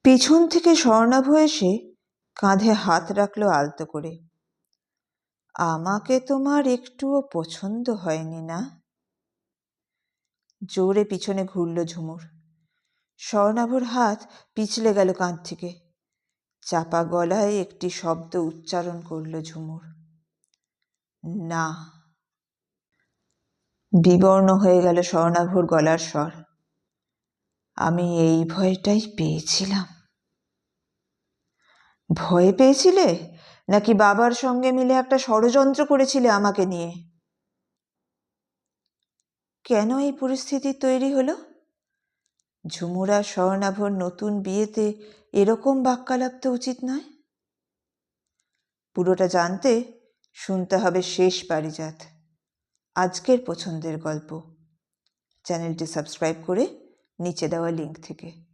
পিছন থেকে স্বর্ণাভ এসে কাঁধে হাত রাখলো আলতো করে। আমাকে তোমার একটুও পছন্দ হয়নি না? জোরে পিছনে ঘুরল ঝুমুর। স্বর্ণাভর হাত পিছলে গেল কাঁধ থেকে। চাপা গলায় একটি শব্দ উচ্চারণ করল ঝুমুর, না। বিবর্ণ হয়ে গেল স্বর্ণাভর গলার স্বর। আমি এই ভয়টাই পেয়েছিলাম। ভয় পেয়েছিলে নাকি বাবার সঙ্গে মিলে একটা ষড়যন্ত্র করেছিলে আমাকে নিয়ে? কেন এই পরিস্থিতি তৈরি হলো? ঝুমুর আর স্বর্ণাভর নতুন বিয়েতে এরকম বাক্যালাপ তো উচিত নয়। পুরোটা জানতে শুনতে হবে শেষ পারিজাত, আজকের পছন্দের গল্প। চ্যানেলটি সাবস্ক্রাইব করে নিচে দেওয়া লিঙ্ক থেকে।